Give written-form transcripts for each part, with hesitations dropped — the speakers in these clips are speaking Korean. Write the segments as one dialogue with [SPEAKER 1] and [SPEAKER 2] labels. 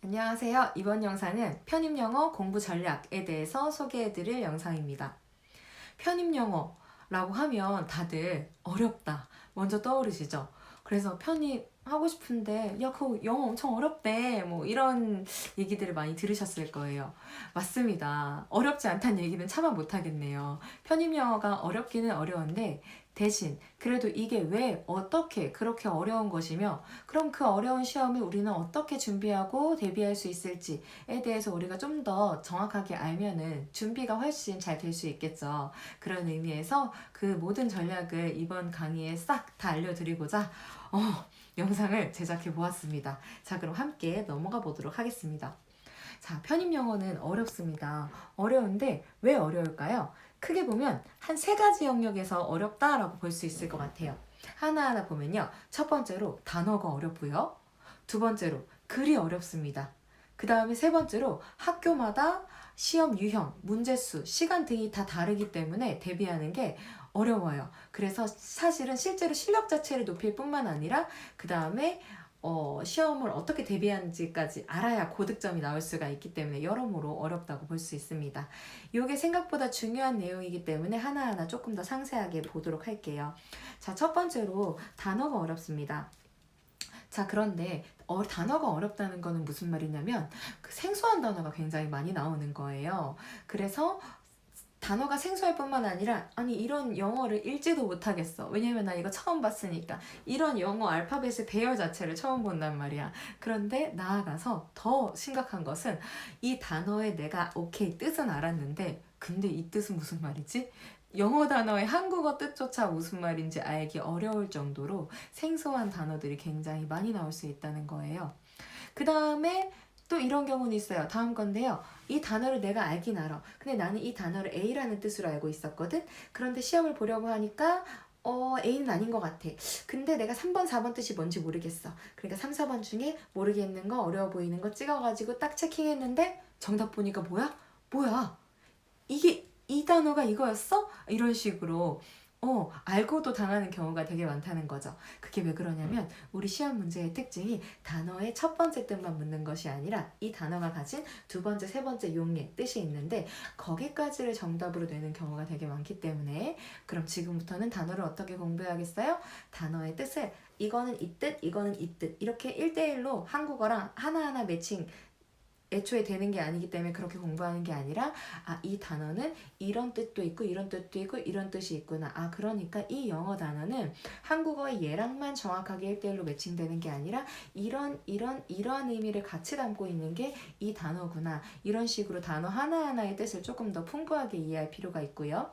[SPEAKER 1] 안녕하세요. 이번 영상은 편입영어 공부 전략에 대해서 소개해드릴 영상입니다. 편입영어라고 하면 다들 어렵다 먼저 떠오르시죠? 그래서 편입하고 싶은데 야 그거 영어 엄청 어렵대 뭐 이런 얘기들을 많이 들으셨을 거예요. 맞습니다. 어렵지 않다는 얘기는 차마 못하겠네요. 편입영어가 어렵기는 어려운데 대신 그래도 이게 왜 어떻게 그렇게 어려운 것이며 그럼 그 어려운 시험을 우리는 어떻게 준비하고 대비할 수 있을지에 대해서 우리가 좀 더 정확하게 알면은 준비가 훨씬 잘 될 수 있겠죠. 그런 의미에서 그 모든 전략을 이번 강의에 싹 다 알려드리고자 영상을 제작해 보았습니다. 자, 그럼 함께 넘어가 보도록 하겠습니다. 자, 편입영어는 어렵습니다. 어려운데 왜 어려울까요? 크게 보면 한 세 가지 영역에서 어렵다라고 볼 수 있을 것 같아요. 하나하나 보면요. 첫 번째로 단어가 어렵고요. 두 번째로 글이 어렵습니다. 그 다음에 세 번째로 학교마다 시험 유형, 문제수, 시간 등이 다 다르기 때문에 대비하는 게 어려워요. 그래서 사실은 실제로 실력 자체를 높일 뿐만 아니라 그 다음에 시험을 어떻게 대비하는지까지 알아야 고득점이 나올 수가 있기 때문에 여러모로 어렵다고 볼 수 있습니다. 이게 생각보다 중요한 내용이기 때문에 하나하나 조금 더 상세하게 보도록 할게요. 자, 첫 번째로 단어가 어렵습니다. 자, 그런데 단어가 어렵다는 거는 무슨 말이냐면 그 생소한 단어가 굉장히 많이 나오는 거예요. 그래서 단어가 생소할 뿐만 아니라 아니 이런 영어를 읽지도 못하겠어. 왜냐면 나 이거 처음 봤으니까. 이런 영어 알파벳의 배열 자체를 처음 본단 말이야. 그런데 나아가서 더 심각한 것은 이 단어에 내가 오케이 뜻은 알았는데 근데 이 뜻은 무슨 말이지? 영어 단어의 한국어 뜻조차 무슨 말인지 알기 어려울 정도로 생소한 단어들이 굉장히 많이 나올 수 있다는 거예요. 그 다음에 또 이런 경우는 있어요. 다음 건데요. 이 단어를 내가 알긴 알아. 근데 나는 이 단어를 A라는 뜻으로 알고 있었거든. 그런데 시험을 보려고 하니까 A는 아닌 것 같아. 근데 내가 3번, 4번 뜻이 뭔지 모르겠어. 그러니까 3, 4번 중에 모르겠는 거, 어려워 보이는 거 찍어가지고 딱 체킹했는데 정답 보니까 뭐야? 뭐야? 이게 이 단어가 이거였어? 이런 식으로 알고도 당하는 경우가 되게 많다는 거죠. 그게 왜 그러냐면 우리 시험 문제의 특징이 단어의 첫 번째 뜻만 묻는 것이 아니라 이 단어가 가진 두 번째, 세 번째 용의 뜻이 있는데 거기까지를 정답으로 내는 경우가 되게 많기 때문에 그럼 지금부터는 단어를 어떻게 공부해야겠어요? 단어의 뜻을 이거는 이 뜻, 이거는 이 뜻 이렇게 1대1로 한국어랑 하나하나 매칭 애초에 되는 게 아니기 때문에 그렇게 공부하는 게 아니라 이 단어는 이런 뜻도 있고 이런 뜻도 있고 이런 뜻이 있구나. 그러니까 이 영어 단어는 한국어의 얘랑만 정확하게 1대1로 매칭되는 게 아니라 이러한 의미를 같이 담고 있는 게 이 단어구나. 이런 식으로 단어 하나하나의 뜻을 조금 더 풍부하게 이해할 필요가 있고요.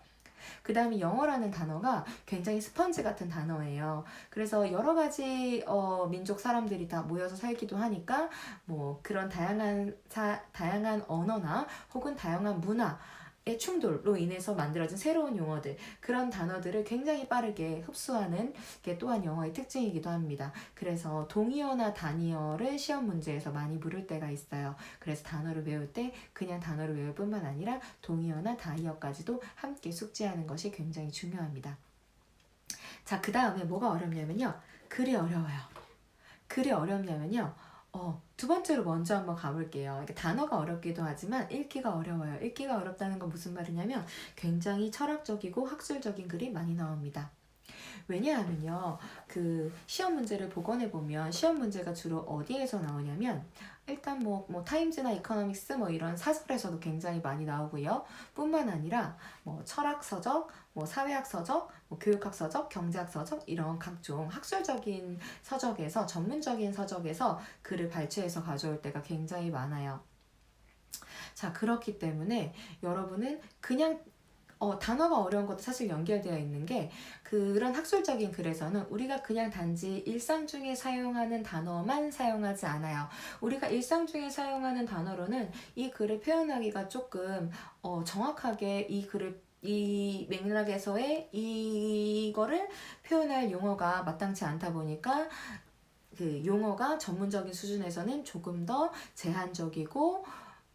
[SPEAKER 1] 그 다음에 영어라는 단어가 굉장히 스펀지 같은 단어예요. 그래서 여러 가지 민족 사람들이 다 모여서 살기도 하니까 뭐 그런 다양한 언어나 혹은 다양한 문화의 충돌로 인해서 만들어진 새로운 용어들, 그런 단어들을 굉장히 빠르게 흡수하는 게 또한 영어의 특징이기도 합니다. 그래서 동의어나 단의어를 시험 문제에서 많이 물을 때가 있어요. 그래서 단어를 외울 때 그냥 단어를 외울 뿐만 아니라 동의어나 단의어까지도 함께 숙지하는 것이 굉장히 중요합니다. 자, 그 다음에 뭐가 어렵냐면요. 글이 어려워요. 글이 어렵냐면요. 두 번째로 먼저 한번 가볼게요. 단어가 어렵기도 하지만 읽기가 어려워요. 읽기가 어렵다는 건 무슨 말이냐면 굉장히 철학적이고 학술적인 글이 많이 나옵니다. 왜냐하면요, 그 시험 문제를 복원해 보면 시험 문제가 주로 어디에서 나오냐면 일단 뭐 타임즈나 이코노믹스 뭐 이런 사설에서도 굉장히 많이 나오고요. 뿐만 아니라 뭐 철학 서적, 뭐 사회학 서적, 뭐 교육학 서적, 경제학 서적 이런 각종 학술적인 서적에서 전문적인 서적에서 글을 발췌해서 가져올 때가 굉장히 많아요. 자, 그렇기 때문에 여러분은 그냥 단어가 어려운 것도 사실 연결되어 있는 게 그런 학술적인 글에서는 우리가 그냥 단지 일상 중에 사용하는 단어만 사용하지 않아요. 우리가 일상 중에 사용하는 단어로는 이 글을 표현하기가 조금 정확하게 이 맥락에서의 이거를 표현할 용어가 마땅치 않다 보니까 그 용어가 전문적인 수준에서는 조금 더 제한적이고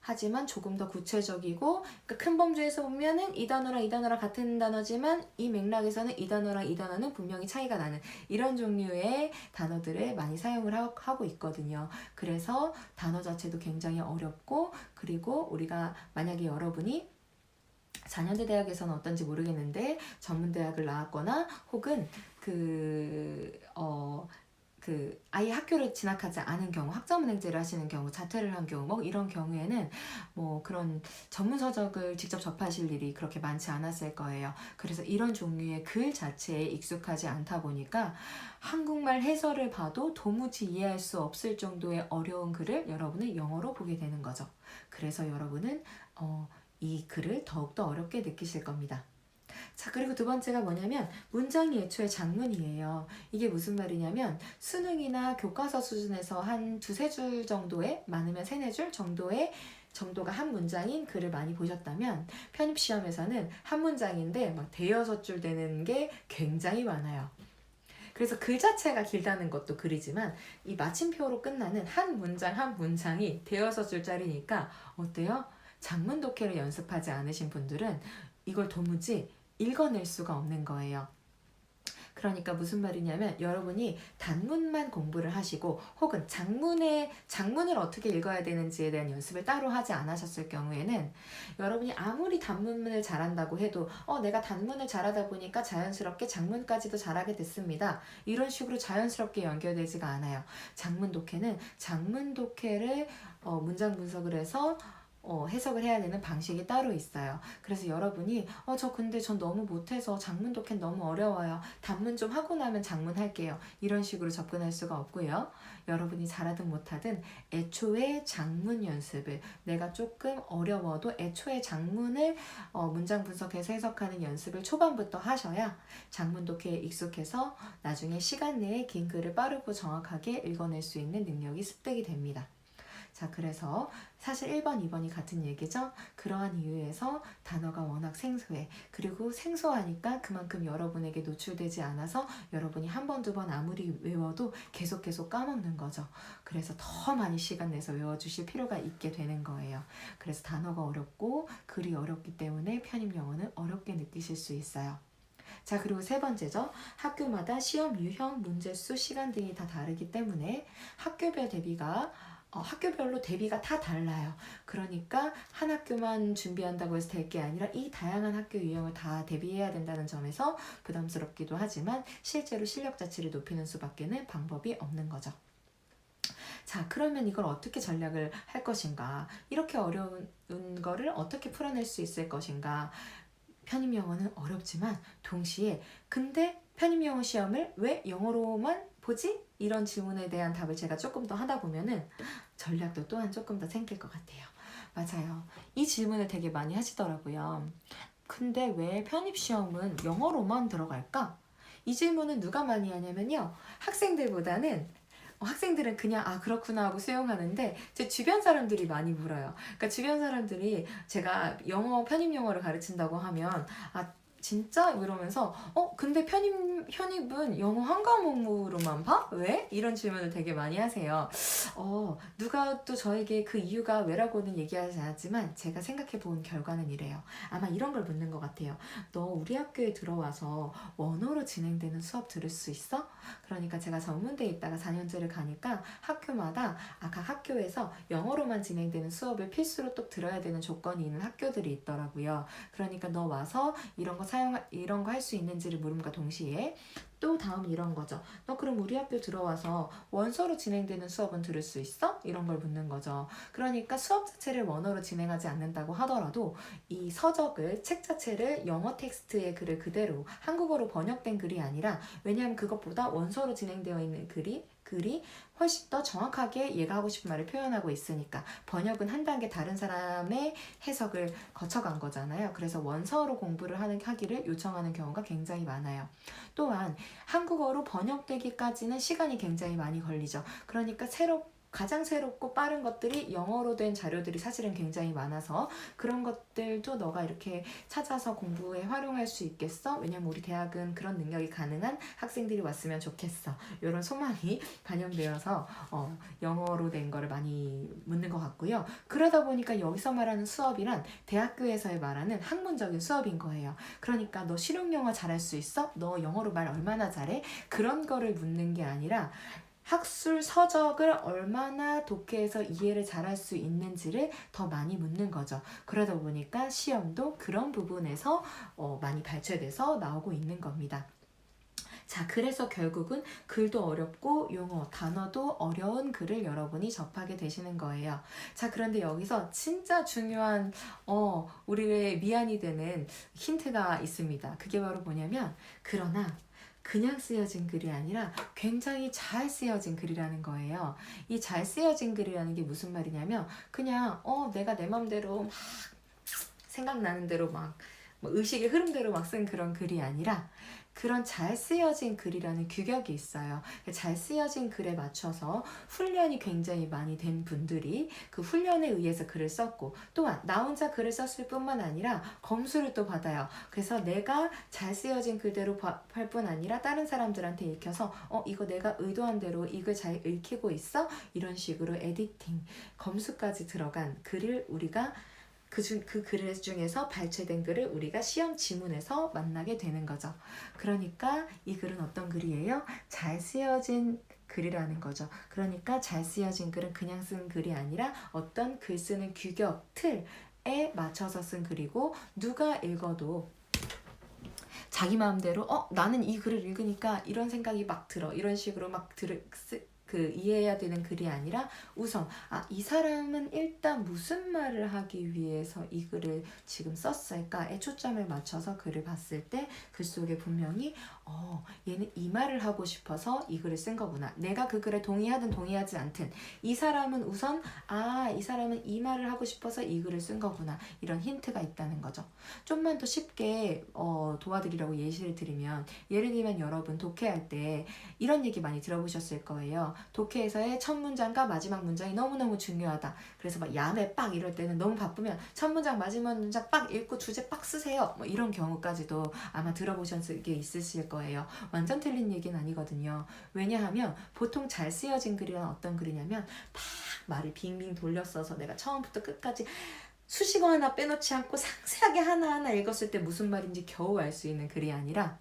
[SPEAKER 1] 하지만 조금 더 구체적이고, 그러니까 큰 범주에서 보면은 이 단어랑 이 단어랑 같은 단어지만 이 맥락에서는 이 단어랑 이 단어는 분명히 차이가 나는 이런 종류의 단어들을 많이 사용을 하고 있거든요. 그래서 단어 자체도 굉장히 어렵고, 그리고 우리가 만약에 여러분이 4년제 대학에서는 어떤지 모르겠는데 전문대학을 나왔거나 혹은 아예 학교를 진학하지 않은 경우, 학점은행제를 하시는 경우, 자퇴를 한 경우, 뭐 이런 경우에는 뭐 그런 전문 서적을 직접 접하실 일이 그렇게 많지 않았을 거예요. 그래서 이런 종류의 글 자체에 익숙하지 않다 보니까 한국말 해설을 봐도 도무지 이해할 수 없을 정도의 어려운 글을 여러분은 영어로 보게 되는 거죠. 그래서 여러분은 이 글을 더욱더 어렵게 느끼실 겁니다. 자, 그리고 두 번째가 뭐냐면 문장이 애초에 장문이에요. 이게 무슨 말이냐면 수능이나 교과서 수준에서 한 두세 줄 정도의, 많으면 세네 줄 정도가 한 문장인 글을 많이 보셨다면 편입시험에서는 한 문장인데 막 대여섯 줄 되는 게 굉장히 많아요. 그래서 글 자체가 길다는 것도 글이지만 이 마침표로 끝나는 한 문장 한 문장이 대여섯 줄짜리니까 어때요? 장문 독해를 연습하지 않으신 분들은 이걸 도무지 읽어낼 수가 없는 거예요. 그러니까 무슨 말이냐면 여러분이 단문만 공부를 하시고 혹은 장문을 어떻게 읽어야 되는지에 대한 연습을 따로 하지 않으셨을 경우에는 여러분이 아무리 단문을 잘한다고 해도 내가 단문을 잘하다 보니까 자연스럽게 장문까지도 잘하게 됐습니다. 이런 식으로 자연스럽게 연결되지가 않아요. 장문 독해는 장문 독해를 문장 분석을 해서 해석을 해야 되는 방식이 따로 있어요. 그래서 여러분이 근데 전 너무 못해서 장문 독해 너무 어려워요. 단문 좀 하고 나면 장문 할게요. 이런 식으로 접근할 수가 없고요. 여러분이 잘하든 못하든 애초에 장문 연습을, 내가 조금 어려워도 애초에 장문을 문장 분석해서 해석하는 연습을 초반부터 하셔야 장문 독해에 익숙해서 나중에 시간 내에 긴 글을 빠르고 정확하게 읽어낼 수 있는 능력이 습득이 됩니다. 자, 그래서 사실 1번, 2번이 같은 얘기죠. 그러한 이유에서 단어가 워낙 생소해. 그리고 생소하니까 그만큼 여러분에게 노출되지 않아서 여러분이 한 번, 두 번 아무리 외워도 계속 까먹는 거죠. 그래서 더 많이 시간 내서 외워주실 필요가 있게 되는 거예요. 그래서 단어가 어렵고 글이 어렵기 때문에 편입 영어는 어렵게 느끼실 수 있어요. 자, 그리고 세 번째죠. 학교마다 시험 유형, 문제수, 시간 등이 다 다르기 때문에 학교별로 대비가 다 달라요. 그러니까 한 학교만 준비한다고 해서 될 게 아니라 이 다양한 학교 유형을 다 대비해야 된다는 점에서 부담스럽기도 하지만 실제로 실력 자체를 높이는 수밖에는 방법이 없는 거죠. 자, 그러면 이걸 어떻게 전략을 할 것인가? 이렇게 어려운 거를 어떻게 풀어낼 수 있을 것인가? 편입 영어는 어렵지만 동시에 근데 편입 영어 시험을 왜 영어로만 보지? 이런 질문에 대한 답을 제가 조금 더 하다 보면은 전략도 또한 조금 더 생길 것 같아요. 맞아요. 이 질문을 되게 많이 하시더라고요. 근데 왜 편입 시험은 영어로만 들어갈까? 이 질문은 누가 많이 하냐면요. 학생들은 그냥 그렇구나 하고 수용하는데 제 주변 사람들이 많이 물어요. 그러니까 주변 사람들이 제가 편입 영어를 가르친다고 하면 진짜? 이러면서 근데 편입은 영어 한 과목으로만 봐? 왜? 이런 질문을 되게 많이 하세요. 누가 또 저에게 그 이유가 왜라고는 얘기하지 않았지만 제가 생각해 본 결과는 이래요. 아마 이런 걸 묻는 것 같아요. 너 우리 학교에 들어와서 원어로 진행되는 수업 들을 수 있어? 그러니까 제가 전문대에 있다가 4년제를 가니까 학교마다 각 학교에서 영어로만 진행되는 수업을 필수로 또 들어야 되는 조건이 있는 학교들이 있더라고요. 그러니까 너 와서 이런 거 할 수 있는지를 물음과 동시에 또 다음 이런 거죠. 너 그럼 우리 학교 들어와서 원서로 진행되는 수업은 들을 수 있어? 이런 걸 묻는 거죠. 그러니까 수업 자체를 원어로 진행하지 않는다고 하더라도 이 책 자체를 영어 텍스트의 글을 그대로 한국어로 번역된 글이 아니라, 왜냐하면 그것보다 원서로 진행되어 있는 글이 훨씬 더 정확하게 얘가 하고 싶은 말을 표현하고 있으니까 번역은 한 단계 다른 사람의 해석을 거쳐간 거잖아요. 그래서 원서로 공부를 하기를 요청하는 경우가 굉장히 많아요. 또한 한국어로 번역되기까지는 시간이 굉장히 많이 걸리죠. 그러니까 가장 새롭고 빠른 것들이 영어로 된 자료들이 사실은 굉장히 많아서 그런 것들도 너가 이렇게 찾아서 공부에 활용할 수 있겠어? 왜냐면 우리 대학은 그런 능력이 가능한 학생들이 왔으면 좋겠어. 이런 소망이 반영되어서 영어로 된 거를 많이 묻는 것 같고요. 그러다 보니까 여기서 말하는 수업이란 대학교에서의 말하는 학문적인 수업인 거예요. 그러니까 너 실용영어 잘할 수 있어? 너 영어로 말 얼마나 잘해? 그런 거를 묻는 게 아니라 학술 서적을 얼마나 독해해서 이해를 잘할 수 있는지를 더 많이 묻는 거죠. 그러다 보니까 시험도 그런 부분에서 많이 발췌돼서 나오고 있는 겁니다. 자, 그래서 결국은 글도 어렵고 용어, 단어도 어려운 글을 여러분이 접하게 되시는 거예요. 자, 그런데 여기서 진짜 중요한 우리의 미안이 되는 힌트가 있습니다. 그게 바로 뭐냐면 그러나 그냥 쓰여진 글이 아니라 굉장히 잘 쓰여진 글이라는 거예요. 이 잘 쓰여진 글이라는 게 무슨 말이냐면 그냥 내가 내 맘대로 막 생각나는 대로 막 의식의 흐름대로 막 쓴 그런 글이 아니라 그런 잘 쓰여진 글이라는 규격이 있어요. 잘 쓰여진 글에 맞춰서 훈련이 굉장히 많이 된 분들이 그 훈련에 의해서 글을 썼고 또한 나 혼자 글을 썼을 뿐만 아니라 검수를 또 받아요. 그래서 내가 잘 쓰여진 글대로 할 뿐 아니라 다른 사람들한테 읽혀서 이거 내가 의도한 대로 이걸 잘 읽히고 있어? 이런 식으로 에디팅, 검수까지 들어간 글을 우리가 그 글 중에서 발췌된 글을 우리가 시험 지문에서 만나게 되는 거죠. 그러니까 이 글은 어떤 글이에요? 잘 쓰여진 글이라는 거죠. 그러니까 잘 쓰여진 글은 그냥 쓴 글이 아니라 어떤 글 쓰는 규격, 틀에 맞춰서 쓴 글이고 누가 읽어도 자기 마음대로 나는 이 글을 읽으니까 이런 생각이 막 들어. 이런 식으로 막 이해해야 되는 글이 아니라 우선 이 사람은 일단 무슨 말을 하기 위해서 이 글을 지금 썼을까에 초점을 맞춰서 글을 봤을 때 글 속에 분명히 얘는 이 말을 하고 싶어서 이 글을 쓴 거구나. 내가 그 글에 동의하든 동의하지 않든 이 사람은 우선 이 사람은 이 말을 하고 싶어서 이 글을 쓴 거구나. 이런 힌트가 있다는 거죠. 좀만 더 쉽게 도와드리려고 예시를 드리면 예를 들면 여러분 독해할 때 이런 얘기 많이 들어보셨을 거예요. 독해에서의 첫 문장과 마지막 문장이 너무너무 중요하다. 그래서 막 야매 빡 이럴 때는 너무 바쁘면 첫 문장 마지막 문장 빡 읽고 주제 빡 쓰세요. 뭐 이런 경우까지도 아마 들어보셨을 게 있으실 거예요. 완전 틀린 얘기는 아니거든요. 왜냐하면 보통 잘 쓰여진 글이란 어떤 글이냐면 막 말을 빙빙 돌려 써서 내가 처음부터 끝까지 수식어 하나 빼놓지 않고 상세하게 하나하나 읽었을 때 무슨 말인지 겨우 알 수 있는 글이 아니라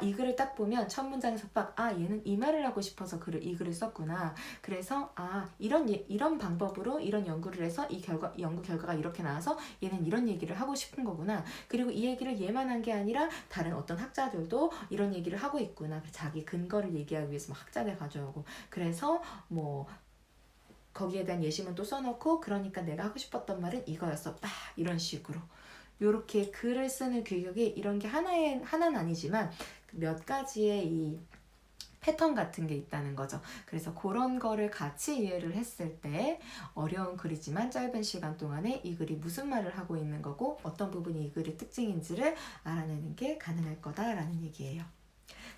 [SPEAKER 1] 이 글을 딱 보면 첫 문장에서 얘는 이 말을 하고 싶어서 이 글을 썼구나. 그래서 이런 방법으로 이런 연구를 해서 이 연구 결과가 이렇게 나와서 얘는 이런 얘기를 하고 싶은 거구나. 그리고 이 얘기를 얘만 한 게 아니라 다른 어떤 학자들도 이런 얘기를 하고 있구나. 자기 근거를 얘기하기 위해서 학자들 가져오고 그래서 거기에 대한 예시문 또 써놓고 그러니까 내가 하고 싶었던 말은 이거였어. 이런 식으로. 요렇게 글을 쓰는 규격이 이런 게 하나는 아니지만 몇 가지의 이 패턴 같은 게 있다는 거죠. 그래서 그런 거를 같이 이해를 했을 때 어려운 글이지만 짧은 시간 동안에 이 글이 무슨 말을 하고 있는 거고 어떤 부분이 이 글의 특징인지를 알아내는 게 가능할 거다라는 얘기예요.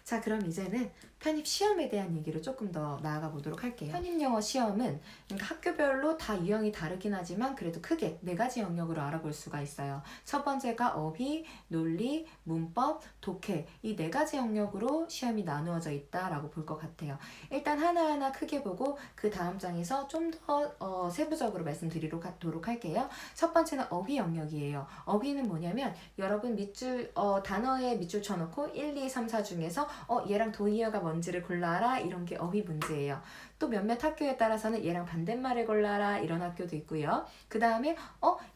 [SPEAKER 1] 자, 그럼 이제는 편입 시험에 대한 얘기를 조금 더 나아가 보도록 할게요. 편입 영어 시험은 그러니까 학교별로 다 유형이 다르긴 하지만 그래도 크게 4가지 영역으로 알아볼 수가 있어요. 첫 번째가 어휘, 논리, 문법, 독해 이 4가지 영역으로 시험이 나누어져 있다라고 볼 것 같아요. 일단 하나하나 크게 보고 그 다음 장에서 좀 더 세부적으로 말씀드리도록 할게요. 첫 번째는 어휘 영역이에요. 어휘는 뭐냐면 여러분 밑줄 단어에 밑줄 쳐놓고 1, 2, 3, 4 중에서 얘랑 동의어가 뭔지를 골라라 이런 게 어휘 문제예요. 또 몇몇 학교에 따라서는 얘랑 반대말을 골라라 이런 학교도 있고요. 그 다음에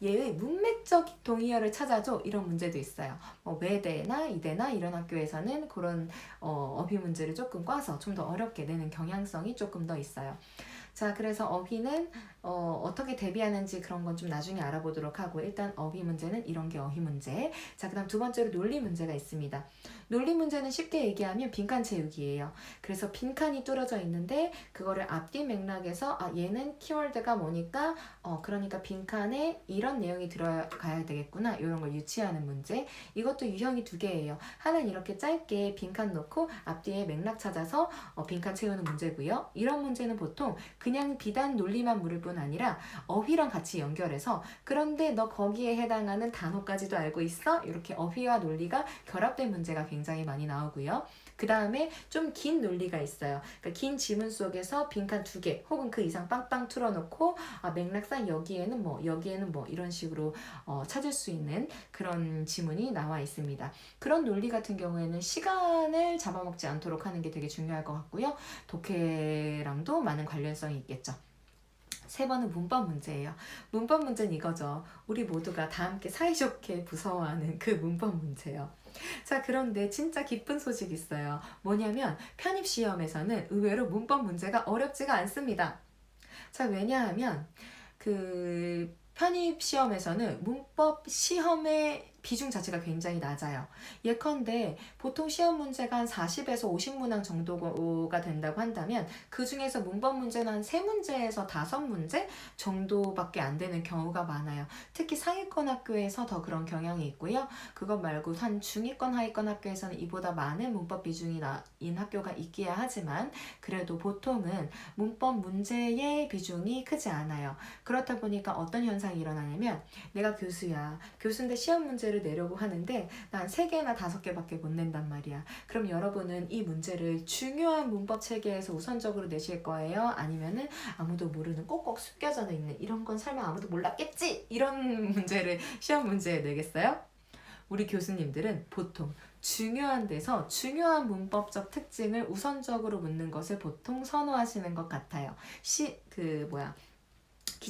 [SPEAKER 1] 얘의 문맥적인 동의어를 찾아줘 이런 문제도 있어요. 외대나 이대나 이런 학교에서는 그런 어휘 문제를 조금 꽈서 좀 더 어렵게 내는 경향성이 조금 더 있어요. 자, 그래서 어휘는 어떻게 대비하는지 그런 건 좀 나중에 알아보도록 하고 일단 어휘 문제는 이런 게 어휘 문제. 자, 그 다음 두 번째로 논리 문제가 있습니다. 논리 문제는 쉽게 얘기하면 빈칸 채우기예요. 거예요. 그래서 빈칸이 뚫어져 있는데 그거를 앞뒤 맥락에서 얘는 키워드가 뭐니까 그러니까 빈칸에 이런 내용이 들어가야 되겠구나, 이런 걸 유치하는 문제. 이것도 유형이 두 개예요. 하나는 이렇게 짧게 빈칸 놓고 앞뒤에 맥락 찾아서 빈칸 채우는 문제고요. 이런 문제는 보통 그냥 비단 논리만 물을 뿐 아니라 어휘랑 같이 연결해서 그런데 너 거기에 해당하는 단어까지도 알고 있어? 이렇게 어휘와 논리가 결합된 문제가 굉장히 많이 나오고요. 그 다음에 좀 긴 논리가 있어요. 그러니까 긴 지문 속에서 빈칸 두 개 혹은 그 이상 빵빵 틀어놓고 맥락상 여기에는 뭐 여기에는 뭐 이런 식으로 찾을 수 있는 그런 지문이 나와 있습니다. 그런 논리 같은 경우에는 시간을 잡아먹지 않도록 하는 게 되게 중요할 것 같고요. 독해랑도 많은 관련성이 있겠죠. 세 번은 문법 문제예요. 문법 문제는 이거죠. 우리 모두가 다 함께 사이좋게 무서워하는 그 문법 문제예요. 자, 그런데 진짜 기쁜 소식이 있어요. 뭐냐면 편입시험에서는 의외로 문법 문제가 어렵지가 않습니다. 자, 왜냐하면 그 편입시험에서는 문법 시험의 비중 자체가 굉장히 낮아요. 예컨대 보통 시험 문제가 한 40에서 50문항 정도가 된다고 한다면 그 중에서 문법 문제는 한 3문제에서 5문제 정도밖에 안 되는 경우가 많아요. 특히 상위권 학교에서 더 그런 경향이 있고요. 그것 말고 한 중위권 하위권 학교에서는 이보다 많은 문법 비중이 인 학교가 있기야 하지만 그래도 보통은 문법 문제의 비중이 크지 않아요. 그렇다 보니까 어떤 현상이 일어나냐면 내가 교수야. 교수인데 시험 문제를 내려고 하는데 난 3개나 5개밖에 못 낸단 말이야. 그럼 여러분은 이 문제를 중요한 문법 체계에서 우선적으로 내실 거예요? 아니면은 아무도 모르는 꼭꼭 숨겨져 있는 이런 건 설마 아무도 몰랐겠지? 이런 문제를 시험 문제에 내겠어요? 우리 교수님들은 보통 중요한 데서 중요한 문법적 특징을 우선적으로 묻는 것을 보통 선호하시는 것 같아요.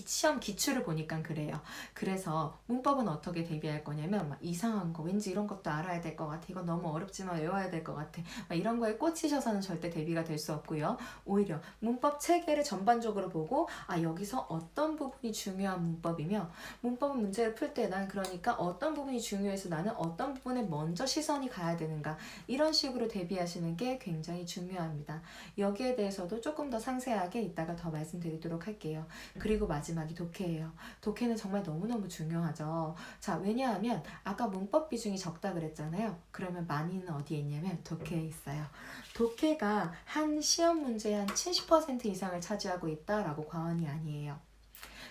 [SPEAKER 1] 시험 기출을 보니까 그래요. 그래서 문법은 어떻게 대비할 거냐면 막 이상한 거 왠지 이런 것도 알아야 될 것 같아. 이거 너무 어렵지만 외워야 될 것 같아. 막 이런 거에 꽂히셔서는 절대 대비가 될 수 없고요. 오히려 문법 체계를 전반적으로 보고 여기서 어떤 부분이 중요한 문법이며 문법 문제를 풀 때 난 그러니까 어떤 부분이 중요해서 나는 어떤 부분에 먼저 시선이 가야 되는가 이런 식으로 대비하시는 게 굉장히 중요합니다. 여기에 대해서도 조금 더 상세하게 이따가 더 말씀드리도록 할게요. 그리고 마지막이 독해예요. 독해는 정말 너무너무 중요하죠. 자, 왜냐하면 아까 문법 비중이 적다 그랬잖아요. 그러면 많이는 어디에 있냐면 독해에 있어요. 독해가 한 시험 문제의 한 70% 이상을 차지하고 있다라고 과언이 아니에요.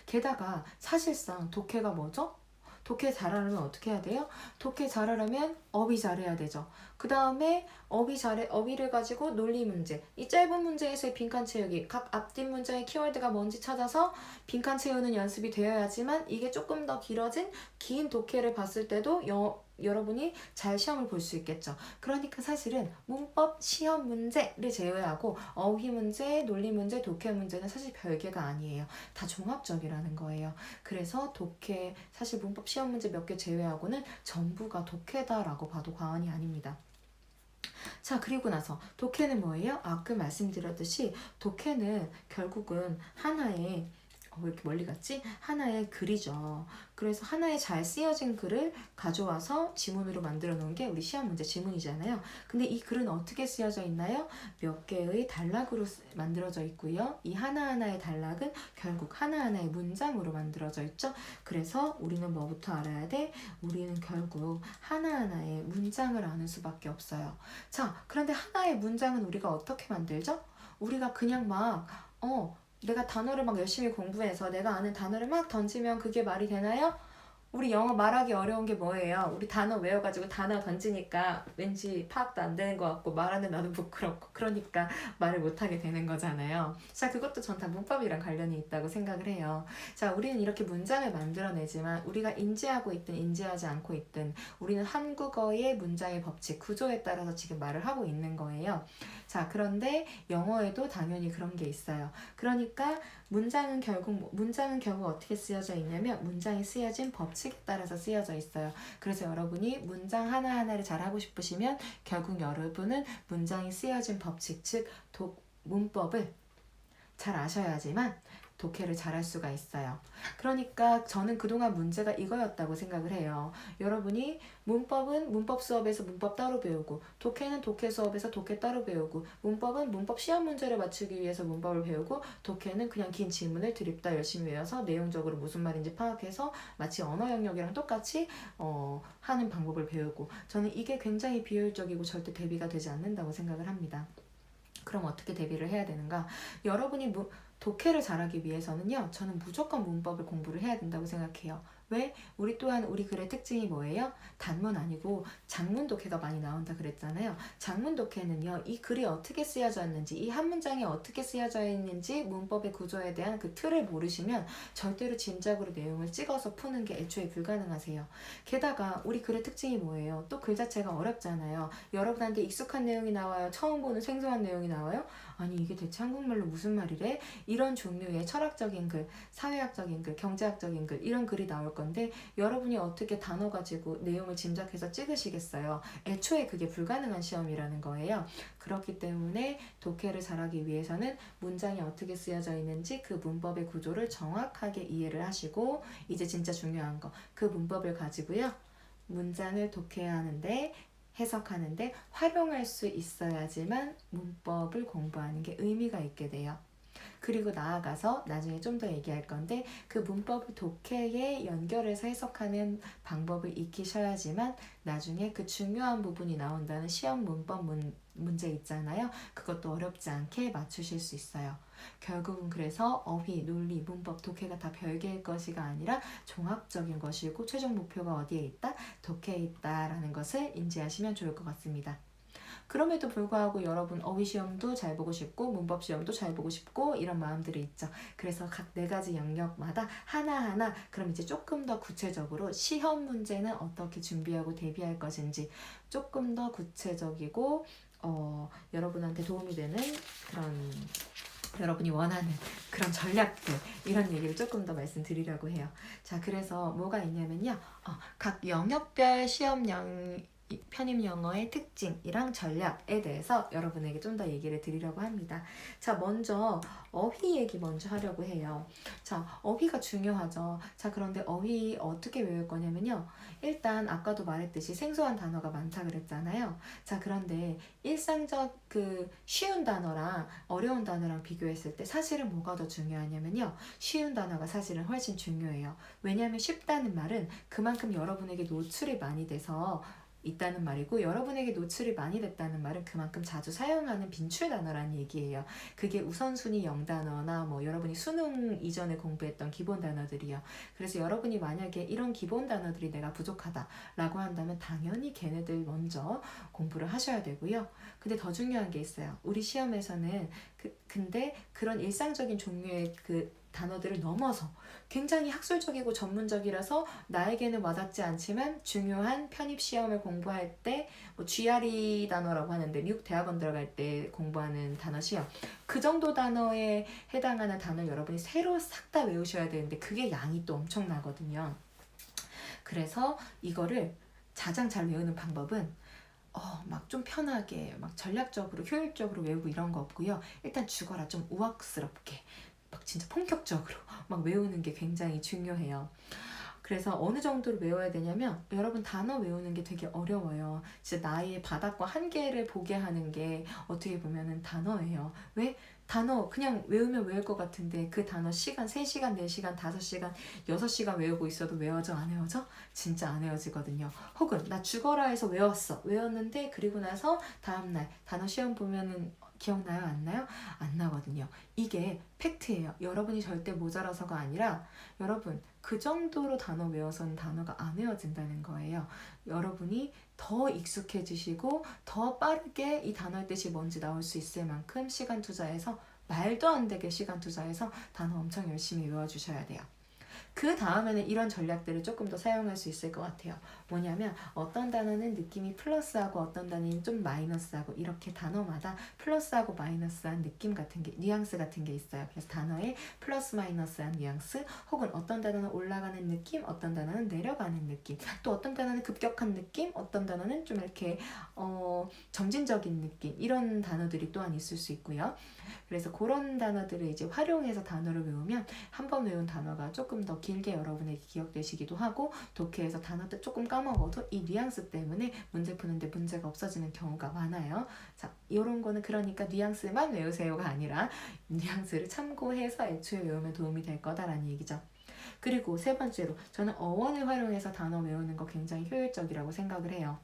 [SPEAKER 1] 게다가 사실상 독해가 뭐죠? 독해 잘하려면 어떻게 해야 돼요? 독해 잘하려면 어휘 잘해야 되죠. 그 다음에 어휘를 가지고 논리 문제. 이 짧은 문제에서의 빈칸 채우기. 각 앞뒷 문장의 키워드가 뭔지 찾아서 빈칸 채우는 연습이 되어야지만 이게 조금 더 길어진 긴 독해를 봤을 때도 여러분이 잘 시험을 볼 수 있겠죠. 그러니까 사실은 문법 시험 문제를 제외하고 어휘 문제, 논리 문제, 독해 문제는 사실 별개가 아니에요. 다 종합적이라는 거예요. 그래서 독해, 사실 문법 시험 문제 몇 개 제외하고는 전부가 독해다라고 봐도 과언이 아닙니다. 자, 그리고 나서 독해는 뭐예요? 아까 말씀드렸듯이 독해는 결국은 하나의 왜 이렇게 멀리 갔지? 하나의 글이죠. 그래서 하나의 잘 쓰여진 글을 가져와서 지문으로 만들어 놓은 게 우리 시험 문제 지문이잖아요. 근데 이 글은 어떻게 쓰여져 있나요? 몇 개의 단락으로 만들어져 있고요. 이 하나하나의 단락은 결국 하나하나의 문장으로 만들어져 있죠. 그래서 우리는 뭐부터 알아야 돼? 우리는 결국 하나하나의 문장을 아는 수밖에 없어요. 자, 그런데 하나의 문장은 우리가 어떻게 만들죠? 우리가 그냥 내가 단어를 막 열심히 공부해서 내가 아는 단어를 막 던지면 그게 말이 되나요? 우리 영어 말하기 어려운 게 뭐예요? 우리 단어 외워가지고 단어 던지니까 왠지 파악도 안 되는 것 같고 말하는 나도 부끄럽고 그러니까 말을 못하게 되는 거잖아요. 자, 그것도 전 다 문법이랑 관련이 있다고 생각을 해요. 자, 우리는 이렇게 문장을 만들어내지만 우리가 인지하고 있든 인지하지 않고 있든 우리는 한국어의 문장의 법칙, 구조에 따라서 지금 말을 하고 있는 거예요. 자, 그런데 영어에도 당연히 그런 게 있어요. 그러니까 문장은 결국 어떻게 쓰여져 있냐면 문장이 쓰여진 법칙에 따라서 쓰여져 있어요. 그래서 여러분이 문장 하나하나를 잘하고 싶으시면 결국 여러분은 문장이 쓰여진 법칙, 즉 문법을 잘 아셔야지만 독해를 잘할 수가 있어요. 그러니까 저는 그동안 문제가 이거였다고 생각을 해요. 여러분이 문법은 문법 수업에서 문법 따로 배우고, 독해는 독해 수업에서 독해 따로 배우고, 문법은 문법 시험 문제를 맞추기 위해서 문법을 배우고, 독해는 그냥 긴 지문을 드립다 열심히 외워서 내용적으로 무슨 말인지 파악해서 마치 언어 영역이랑 똑같이 하는 방법을 배우고, 저는 이게 굉장히 비효율적이고 절대 대비가 되지 않는다고 생각을 합니다. 그럼 어떻게 대비를 해야 되는가? 여러분이 독해를 잘하기 위해서는요, 저는 무조건 문법을 공부를 해야 된다고 생각해요. 왜? 우리 또한 우리 글의 특징이 뭐예요? 단문 아니고 장문 독해가 많이 나온다 그랬잖아요. 장문 독해는요, 이 글이 어떻게 쓰여져 있는지, 이 한 문장이 어떻게 쓰여져 있는지 문법의 구조에 대한 그 틀을 모르시면 절대로 짐작으로 내용을 찍어서 푸는 게 애초에 불가능하세요. 게다가 우리 글의 특징이 뭐예요? 또 글 자체가 어렵잖아요. 여러분한테 익숙한 내용이 나와요? 처음 보는 생소한 내용이 나와요? 아니 이게 대체 한국말로 무슨 말이래? 이런 종류의 철학적인 글, 사회학적인 글, 경제학적인 글 이런 글이 나올 건데 여러분이 어떻게 단어 가지고 내용을 짐작해서 찍으시겠어요? 애초에 그게 불가능한 시험이라는 거예요. 그렇기 때문에 독해를 잘하기 위해서는 문장이 어떻게 쓰여져 있는지 그 문법의 구조를 정확하게 이해를 하시고 이제 진짜 중요한 거, 그 문법을 가지고요. 문장을 독해하는데 해석하는데 활용할 수 있어야지만 문법을 공부하는 게 의미가 있게 돼요. 그리고 나아가서 나중에 좀 더 얘기할 건데 그 문법을 독해에 연결해서 해석하는 방법을 익히셔야지만 나중에 그 중요한 부분이 나온다는 시험 문법 문제 있잖아요. 그것도 어렵지 않게 맞추실 수 있어요. 결국은 그래서 어휘, 논리, 문법, 독해가 다 별개의 것이가 아니라 종합적인 것이고 최종 목표가 어디에 있다? 독해에 있다라는 것을 인지하시면 좋을 것 같습니다. 그럼에도 불구하고 여러분 어휘 시험도 잘 보고 싶고 문법 시험도 잘 보고 싶고 이런 마음들이 있죠. 그래서 각 4가지 영역마다 하나하나 그럼 이제 조금 더 구체적으로 시험 문제는 어떻게 준비하고 대비할 것인지 조금 더 구체적이고 여러분한테 도움이 되는 그런 여러분이 원하는 그런 전략들 이런 얘기를 조금 더 말씀드리려고 해요. 자, 그래서 뭐가 있냐면요. 각 영역별 편입 영어의 특징이랑 전략에 대해서 여러분에게 좀 더 얘기를 드리려고 합니다. 자, 먼저 어휘 얘기 먼저 하려고 해요. 자, 어휘가 중요하죠. 자, 그런데 어휘 어떻게 외울 거냐면요. 일단 아까도 말했듯이 생소한 단어가 많다 그랬잖아요. 자, 그런데 일상적 쉬운 단어랑 어려운 단어랑 비교했을 때 사실은 뭐가 더 중요하냐면요. 쉬운 단어가 사실은 훨씬 중요해요. 왜냐하면 쉽다는 말은 그만큼 여러분에게 노출이 많이 돼서 있다는 말이고 여러분에게 노출이 많이 됐다는 말은 그만큼 자주 사용하는 빈출 단어라는 얘기예요. 그게 우선순위 0단어나 뭐 여러분이 수능 이전에 공부했던 기본 단어들이요. 그래서 여러분이 만약에 이런 기본 단어들이 내가 부족하다라고 한다면 당연히 걔네들 먼저 공부를 하셔야 되고요. 근데 더 중요한 게 있어요. 우리 시험에서는 근데 그런 일상적인 종류의 단어들을 넘어서 굉장히 학술적이고 전문적이라서 나에게는 와닿지 않지만 중요한 편입시험을 공부할 때 뭐 GRE 단어라고 하는데 미국 대학원 들어갈 때 공부하는 단어 시험 그 정도 단어에 해당하는 단어 여러분이 새로 싹 다 외우셔야 되는데 그게 양이 또 엄청나거든요. 그래서 이거를 가장 잘 외우는 방법은 막 좀 편하게 막 전략적으로 효율적으로 외우고 이런 거 없고요. 일단 죽어라 좀 우악스럽게 막 진짜 본격적으로 막 외우는 게 굉장히 중요해요. 그래서 어느 정도로 외워야 되냐면 여러분 단어 외우는 게 되게 어려워요. 진짜 나의 바닥과 한계를 보게 하는 게 어떻게 보면은 단어예요. 왜? 단어 그냥 외우면 외울 것 같은데 그 단어 시간 3시간, 4시간, 5시간, 6시간 외우고 있어도 외워져 안 외워져? 진짜 안 외워지거든요. 혹은 나 죽어라 해서 외웠는데 그리고 나서 다음날 단어 시험 보면은 기억나요? 안 나요? 안 나거든요. 이게 팩트예요. 여러분이 절대 모자라서가 아니라 여러분 그 정도로 단어 외워서는 단어가 안 외워진다는 거예요. 여러분이 더 익숙해지시고 더 빠르게 이 단어의 뜻이 뭔지 나올 수 있을 만큼 시간 투자해서 말도 안 되게 시간 투자해서 단어 엄청 열심히 외워주셔야 돼요. 그 다음에는 이런 전략들을 조금 더 사용할 수 있을 것 같아요. 뭐냐면 어떤 단어는 느낌이 플러스하고 어떤 단어는 좀 마이너스하고 이렇게 단어마다 플러스하고 마이너스한 느낌 같은 게 뉘앙스 같은 게 있어요. 그래서 단어에 플러스 마이너스한 뉘앙스 혹은 어떤 단어는 올라가는 느낌 어떤 단어는 내려가는 느낌 또 어떤 단어는 급격한 느낌 어떤 단어는 좀 이렇게 점진적인 느낌 이런 단어들이 또한 있을 수 있고요. 그래서 그런 단어들을 이제 활용해서 단어를 외우면 한 번 외운 단어가 조금 더 길게 여러분에게 기억되시기도 하고, 독해에서 단어들 조금 까먹어도 이 뉘앙스 때문에 문제 푸는데 문제가 없어지는 경우가 많아요. 자, 이런 거는 그러니까 뉘앙스만 외우세요가 아니라 뉘앙스를 참고해서 애초에 외우면 도움이 될 거다라는 얘기죠. 그리고 세 번째로, 저는 어원을 활용해서 단어 외우는 거 굉장히 효율적이라고 생각을 해요.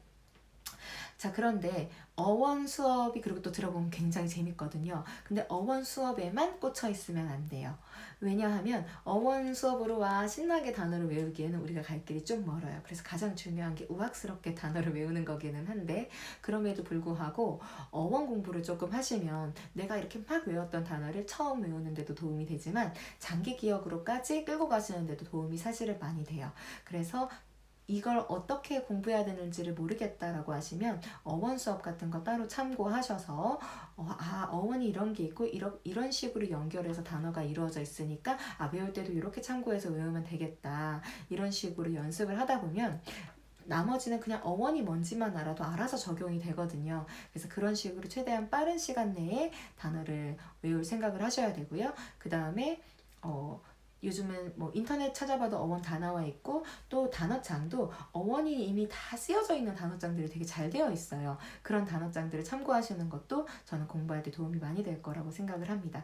[SPEAKER 1] 자, 그런데 어원 수업이 그리고 또 들어보면 굉장히 재밌거든요. 근데 어원 수업에만 꽂혀 있으면 안 돼요. 왜냐하면 어원 수업으로 와 신나게 단어를 외우기에는 우리가 갈 길이 좀 멀어요. 그래서 가장 중요한 게 우악스럽게 단어를 외우는 거기는 한데, 그럼에도 불구하고 어원 공부를 조금 하시면 내가 이렇게 막 외웠던 단어를 처음 외우는데도 도움이 되지만 장기 기억으로까지 끌고 가시는데도 도움이 사실은 많이 돼요. 그래서 이걸 어떻게 공부해야 되는지를 모르겠다라고 하시면 어원 수업 같은 거 따로 참고하셔서 어원이 이런 게 있고 이런 식으로 연결해서 단어가 이루어져 있으니까 외울 때도 이렇게 참고해서 외우면 되겠다, 이런 식으로 연습을 하다 보면 나머지는 그냥 어원이 뭔지만 알아도 알아서 적용이 되거든요. 그래서 그런 식으로 최대한 빠른 시간 내에 단어를 외울 생각을 하셔야 되고요. 그 다음에 요즘은 뭐 인터넷 찾아봐도 어원 다 나와 있고, 또 단어장도 어원이 이미 다 쓰여져 있는 단어장들이 되게 잘 되어 있어요. 그런 단어장들을 참고하시는 것도 저는 공부할 때 도움이 많이 될 거라고 생각을 합니다.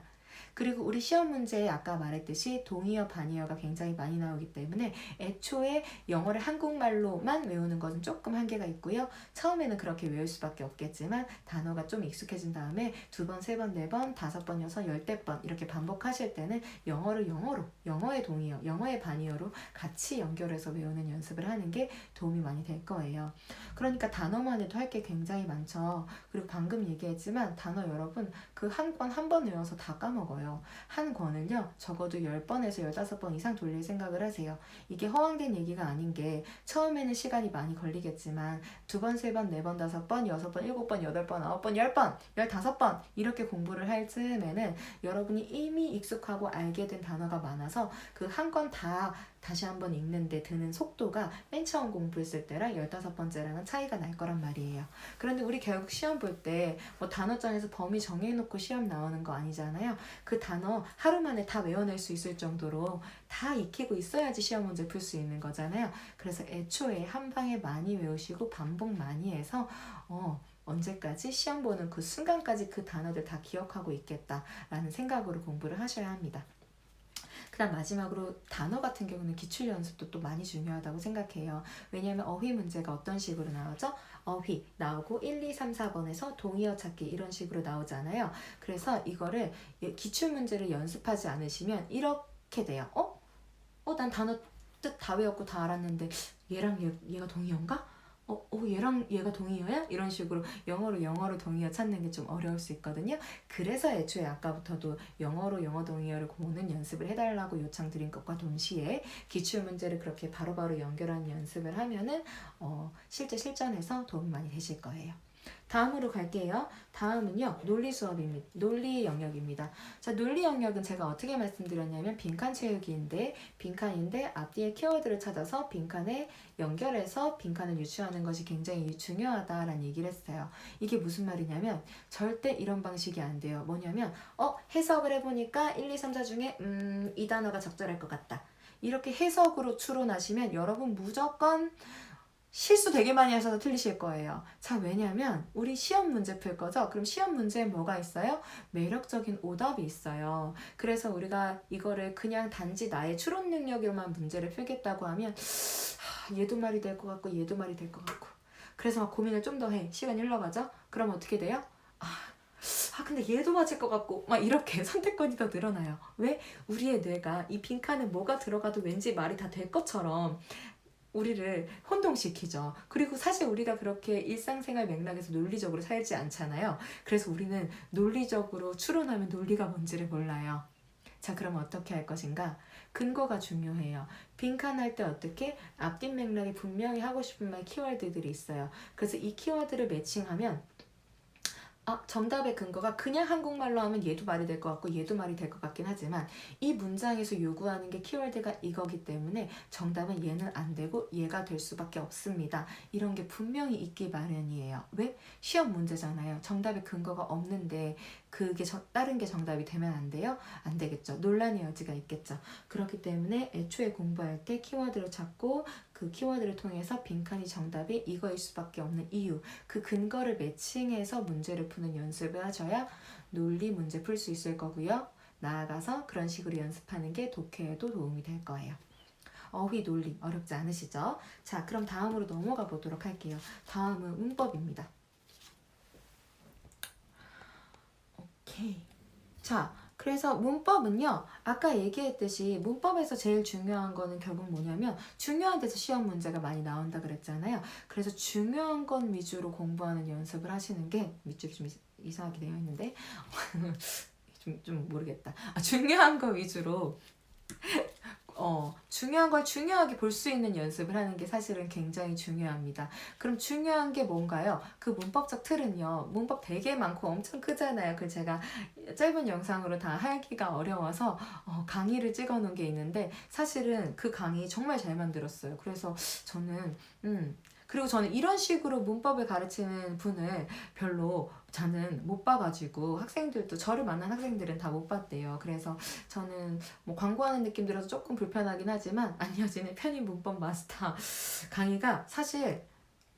[SPEAKER 1] 그리고 우리 시험 문제에 아까 말했듯이 동의어, 반의어가 굉장히 많이 나오기 때문에 애초에 영어를 한국말로만 외우는 것은 조금 한계가 있고요. 처음에는 그렇게 외울 수밖에 없겠지만 단어가 좀 익숙해진 다음에 2번, 3번, 4번, 5번, 6, 10번 이렇게 반복하실 때는 영어를 영어로, 영어의 동의어, 영어의 반의어로 같이 연결해서 외우는 연습을 하는 게 도움이 많이 될 거예요. 그러니까 단어만 해도 할 게 굉장히 많죠. 그리고 방금 얘기했지만 단어 여러분 그 한 권 한 번 외워서 다 까먹어요. 한 권을요 적어도 10번에서 15번 이상 돌릴 생각을 하세요. 이게 허황된 얘기가 아닌 게 처음에는 시간이 많이 걸리겠지만 2번, 3번, 4번, 5번, 6번, 7번, 8번, 9번, 10번, 15번 이렇게 공부를 할 즈음에는 여러분이 이미 익숙하고 알게 된 단어가 많아서 그 한 권 다 다시 한번 읽는데 드는 속도가 맨 처음 공부했을 때랑 15번째랑은 차이가 날 거란 말이에요. 그런데 우리 결국 시험 볼 때 뭐 단어장에서 범위 정해놓고 시험 나오는 거 아니잖아요. 그 단어 하루 만에 다 외워낼 수 있을 정도로 다 익히고 있어야지 시험 문제 풀 수 있는 거잖아요. 그래서 애초에 한 방에 많이 외우시고 반복 많이 해서 언제까지 시험 보는 그 순간까지 그 단어들 다 기억하고 있겠다라는 생각으로 공부를 하셔야 합니다. 그 다음 마지막으로 단어 같은 경우는 기출 연습도 또 많이 중요하다고 생각해요. 왜냐하면 어휘 문제가 어떤 식으로 나오죠? 어휘 나오고 1, 2, 3, 4번에서 동의어 찾기 이런 식으로 나오잖아요. 그래서 이거를 기출 문제를 연습하지 않으시면 이렇게 돼요. 난 단어 뜻 다 외웠고 다 알았는데 얘랑 얘가 동의어인가? 얘랑 얘가 동의어야? 이런 식으로 영어로 동의어 찾는 게 좀 어려울 수 있거든요. 그래서 애초에 아까부터도 영어로 영어 동의어를 모으는 연습을 해달라고 요청드린 것과 동시에 기출문제를 그렇게 바로바로 연결하는 연습을 하면은 실제 실전에서 도움이 많이 되실 거예요. 다음으로 갈게요. 다음은요, 논리 수업입니다. 논리 영역입니다. 자, 논리 영역은 제가 어떻게 말씀드렸냐면 빈칸 채우기인데, 빈칸인데 앞뒤에 키워드를 찾아서 빈칸에 연결해서 빈칸을 유추하는 것이 굉장히 중요하다라는 얘기를 했어요. 이게 무슨 말이냐면 절대 이런 방식이 안 돼요. 뭐냐면 해석을 해보니까 1, 2, 3, 4 중에 이 단어가 적절할 것 같다. 이렇게 해석으로 추론하시면 여러분 무조건 실수 되게 많이 하셔서 틀리실 거예요. 자, 왜냐면 우리 시험 문제 풀 거죠? 그럼 시험 문제에 뭐가 있어요? 매력적인 오답이 있어요. 그래서 우리가 이거를 그냥 단지 나의 추론 능력으로만 문제를 풀겠다고 하면 얘도 말이 될 것 같고 얘도 말이 될 것 같고, 그래서 막 고민을 좀 더 해. 시간이 흘러가죠? 그럼 어떻게 돼요? 근데 얘도 맞을 것 같고 막 이렇게 선택권이 더 늘어나요. 왜? 우리의 뇌가 이 빈칸에 뭐가 들어가도 왠지 말이 다 될 것처럼 우리를 혼동시키죠. 그리고 사실 우리가 그렇게 일상생활 맥락에서 논리적으로 살지 않잖아요. 그래서 우리는 논리적으로 추론하면 논리가 뭔지를 몰라요. 자, 그럼 어떻게 할 것인가? 근거가 중요해요. 빈칸 할 때 어떻게? 앞뒷 맥락에 분명히 하고 싶은 말 키워드들이 있어요. 그래서 이 키워드를 매칭하면 정답의 근거가 그냥 한국말로 하면 얘도 말이 될 것 같고 얘도 말이 될 것 같긴 하지만 이 문장에서 요구하는 게 키워드가 이거기 때문에 정답은 얘는 안 되고 얘가 될 수밖에 없습니다. 이런 게 분명히 있기 마련이에요. 왜? 시험 문제잖아요. 정답의 근거가 없는데 그게 다른 게 정답이 되면 안 돼요? 안 되겠죠. 논란의 여지가 있겠죠. 그렇기 때문에 애초에 공부할 때 키워드를 찾고 그 키워드를 통해서 빈칸이 정답이 이거일 수밖에 없는 이유, 그 근거를 매칭해서 문제를 푸는 연습을 하셔야 논리 문제 풀 수 있을 거고요. 나아가서 그런 식으로 연습하는 게 독해에도 도움이 될 거예요. 어휘, 논리 어렵지 않으시죠? 자, 그럼 다음으로 넘어가 보도록 할게요. 다음은 문법입니다. 오케이. 자, 그래서 문법은요, 아까 얘기했듯이 문법에서 제일 중요한 거는 결국 뭐냐면 중요한 데서 시험 문제가 많이 나온다 그랬잖아요. 그래서 중요한 건 위주로 공부하는 연습을 하시는 게, 밑줄이 좀 이상하게 되어 있는데 좀 모르겠다. 중요한 거 위주로 중요한 걸 중요하게 볼 수 있는 연습을 하는 게 사실은 굉장히 중요합니다. 그럼 중요한 게 뭔가요? 그 문법적 틀은요, 문법 되게 많고 엄청 크잖아요. 그 제가 짧은 영상으로 다 하기가 어려워서 강의를 찍어 놓은 게 있는데 사실은 그 강의 정말 잘 만들었어요. 그래서 저는 그리고 저는 이런 식으로 문법을 가르치는 분을 별로 저는 못 봐가지고 학생들도 저를 만난 학생들은 다 못 봤대요. 그래서 저는 뭐 광고하는 느낌 들어서 조금 불편하긴 하지만 안여진의 편입 문법 마스터 강의가 사실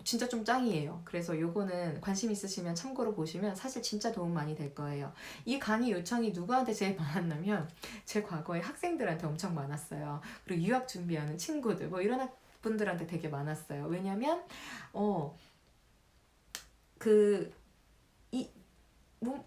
[SPEAKER 1] 진짜 좀 짱이에요. 그래서 요거는 관심 있으시면 참고로 보시면 사실 진짜 도움 많이 될 거예요. 이 강의 요청이 누구한테 제일 많았냐면 제 과거에 학생들한테 엄청 많았어요. 그리고 유학 준비하는 친구들 뭐 이런 분들한테 되게 많았어요. 왜냐면 이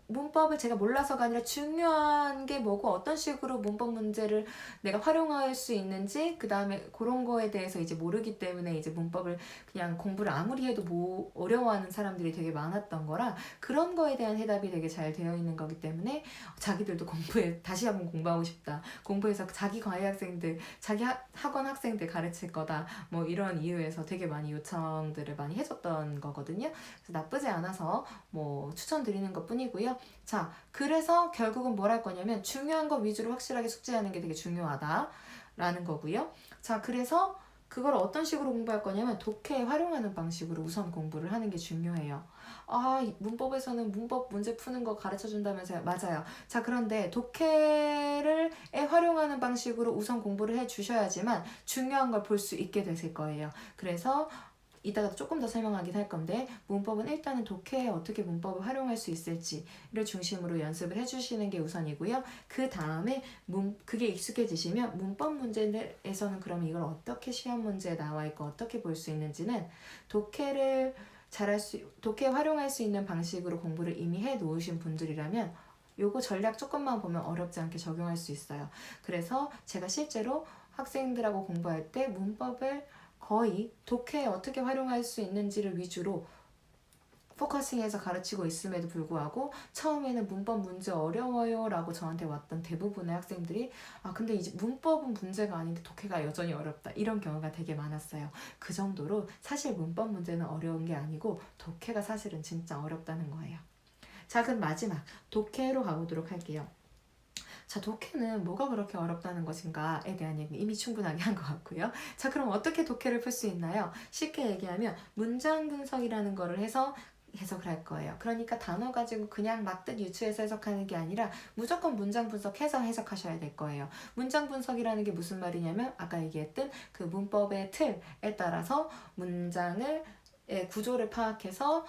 [SPEAKER 1] 문법을 제가 몰라서가 아니라 중요한 게 뭐고 어떤 식으로 문법 문제를 내가 활용할 수 있는지 그 다음에 그런 거에 대해서 이제 모르기 때문에 이제 문법을 그냥 공부를 아무리 해도 어려워하는 사람들이 되게 많았던 거라 그런 거에 대한 해답이 되게 잘 되어 있는 거기 때문에 자기들도 공부해 다시 한번 공부하고 싶다, 공부해서 자기 과외 학생들 자기 학원 학생들 가르칠 거다 뭐 이런 이유에서 되게 많이 요청들을 많이 해줬던 거거든요. 그래서 나쁘지 않아서 뭐 추천드리는 것 뿐이고요. 자, 그래서 결국은 뭘 할 거냐면 중요한 거 위주로 확실하게 숙제하는 게 되게 중요하다라는 거고요. 자, 그래서 그걸 어떤 식으로 공부할 거냐면 독해에 활용하는 방식으로 우선 공부를 하는 게 중요해요. 문법에서는 문법 문제 푸는 거 가르쳐 준다면서요. 맞아요. 자, 그런데 독해를 활용하는 방식으로 우선 공부를 해 주셔야지만 중요한 걸 볼 수 있게 되실 거예요. 그래서 이따가 조금 더 설명하긴 할 건데 문법은 일단은 독해에 어떻게 문법을 활용할 수 있을지를 중심으로 연습을 해주시는 게 우선이고요. 그 다음에 그게 익숙해지시면 문법 문제에서는 그럼 이걸 어떻게 시험 문제에 나와 있고 어떻게 볼 수 있는지는 독해에 활용할 수 있는 방식으로 공부를 이미 해 놓으신 분들이라면 요거 전략 조금만 보면 어렵지 않게 적용할 수 있어요. 그래서 제가 실제로 학생들하고 공부할 때 문법을 거의 독해에 어떻게 활용할 수 있는지를 위주로 포커싱해서 가르치고 있음에도 불구하고 처음에는 문법 문제 어려워요 라고 저한테 왔던 대부분의 학생들이 근데 이제 문법은 문제가 아닌데 독해가 여전히 어렵다 이런 경우가 되게 많았어요. 그 정도로 사실 문법 문제는 어려운 게 아니고 독해가 사실은 진짜 어렵다는 거예요. 자, 그럼 마지막 독해로 가보도록 할게요. 자, 독해는 뭐가 그렇게 어렵다는 것인가에 대한 얘기 이미 충분하게 한 것 같고요. 자, 그럼 어떻게 독해를 풀 수 있나요? 쉽게 얘기하면 문장 분석이라는 거를 해서 해석을 할 거예요. 그러니까 단어 가지고 그냥 막듯 유추해서 해석하는 게 아니라 무조건 문장 분석해서 해석하셔야 될 거예요. 문장 분석이라는 게 무슨 말이냐면 아까 얘기했던 그 문법의 틀에 따라서 문장을 구조를 파악해서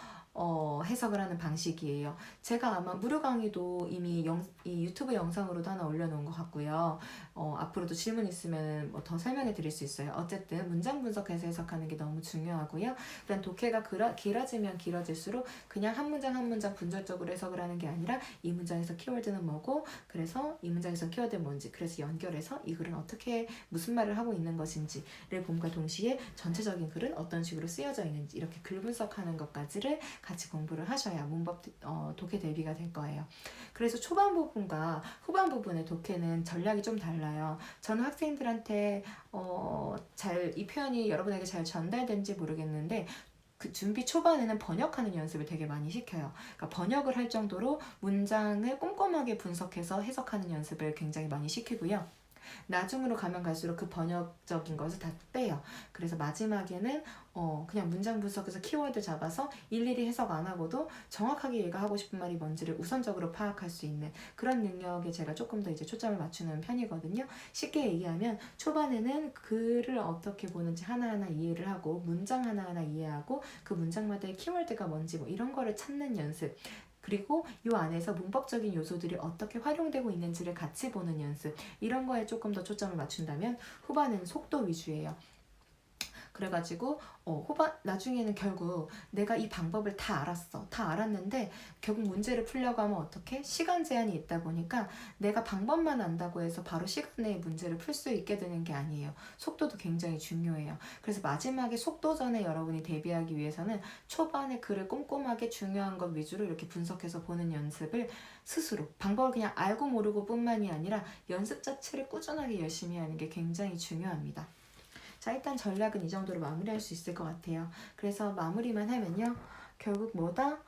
[SPEAKER 1] 해석을 하는 방식이에요. 제가 아마 무료 강의도 이미 이 유튜브 영상으로도 하나 올려놓은 것 같고요. 앞으로도 질문 있으면 뭐 더 설명해 드릴 수 있어요. 어쨌든 문장 분석해서 해석하는 게 너무 중요하고요. 일단 독해가 길어지면 길어질수록 그냥 한 문장 한 문장 분절적으로 해석을 하는 게 아니라 이 문장에서 키워드는 뭐고 그래서 이 문장에서 키워드는 뭔지 그래서 연결해서 이 글은 어떻게 무슨 말을 하고 있는 것인지를 봄과 동시에 전체적인 글은 어떤 식으로 쓰여져 있는지 이렇게 글 분석하는 것까지를 같이 공부를 하셔야 문법 독해 대비가 될 거예요. 그래서 초반 부분과 후반 부분의 독해는 전략이 좀 달라요. 저는 학생들한테 이 표현이 여러분에게 잘 전달된지 모르겠는데 그 준비 초반에는 번역하는 연습을 되게 많이 시켜요. 그러니까 번역을 할 정도로 문장을 꼼꼼하게 분석해서 해석하는 연습을 굉장히 많이 시키고요. 나중으로 가면 갈수록 그 번역적인 것을 다 빼요. 그래서 마지막에는 그냥 문장 분석에서 키워드 잡아서 일일이 해석 안 하고도 정확하게 얘가 하고 싶은 말이 뭔지를 우선적으로 파악할 수 있는 그런 능력에 제가 조금 더 이제 초점을 맞추는 편이거든요. 쉽게 얘기하면 초반에는 글을 어떻게 보는지 하나하나 이해를 하고 문장 하나하나 이해하고 그 문장마다의 키워드가 뭔지 뭐 이런 거를 찾는 연습, 그리고 이 안에서 문법적인 요소들이 어떻게 활용되고 있는지를 같이 보는 연습, 이런 거에 조금 더 초점을 맞춘다면 후반은 속도 위주예요. 그래가지고 나중에는 결국 내가 이 방법을 다 알았어. 다 알았는데 결국 문제를 풀려고 하면 어떻게? 시간 제한이 있다 보니까 내가 방법만 안다고 해서 바로 시간 내에 문제를 풀 수 있게 되는 게 아니에요. 속도도 굉장히 중요해요. 그래서 마지막에 속도전에 여러분이 대비하기 위해서는 초반에 글을 꼼꼼하게 중요한 것 위주로 이렇게 분석해서 보는 연습을 스스로 방법을 그냥 알고 모르고 뿐만이 아니라 연습 자체를 꾸준하게 열심히 하는 게 굉장히 중요합니다. 자, 일단 전략은 이 정도로 마무리할 수 있을 것 같아요. 그래서 마무리만 하면요. 결국 뭐다?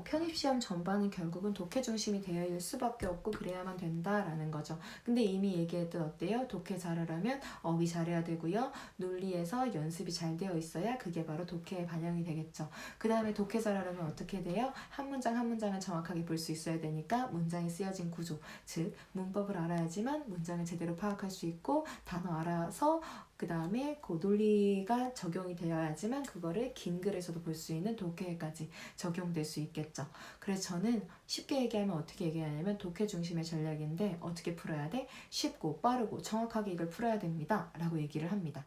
[SPEAKER 1] 편입시험 전반은 결국은 독해 중심이 되어 있을 수밖에 없고 그래야만 된다라는 거죠. 근데 이미 얘기했듯 어때요? 독해 잘하려면 어휘 잘해야 되고요. 논리에서 연습이 잘 되어 있어야 그게 바로 독해에 반영이 되겠죠. 그 다음에 독해 잘하려면 어떻게 돼요? 한 문장 한 문장을 정확하게 볼 수 있어야 되니까 문장이 쓰여진 구조, 즉 문법을 알아야지만 문장을 제대로 파악할 수 있고 단어 알아서 그 다음에 그 논리가 적용이 되어야지만 그거를 긴 글에서도 볼 수 있는 독해까지 적용될 수 있겠죠. 그래서 저는 쉽게 얘기하면 어떻게 얘기하냐면 독해 중심의 전략인데 어떻게 풀어야 돼? 쉽고 빠르고 정확하게 이걸 풀어야 됩니다. 라고 얘기를 합니다.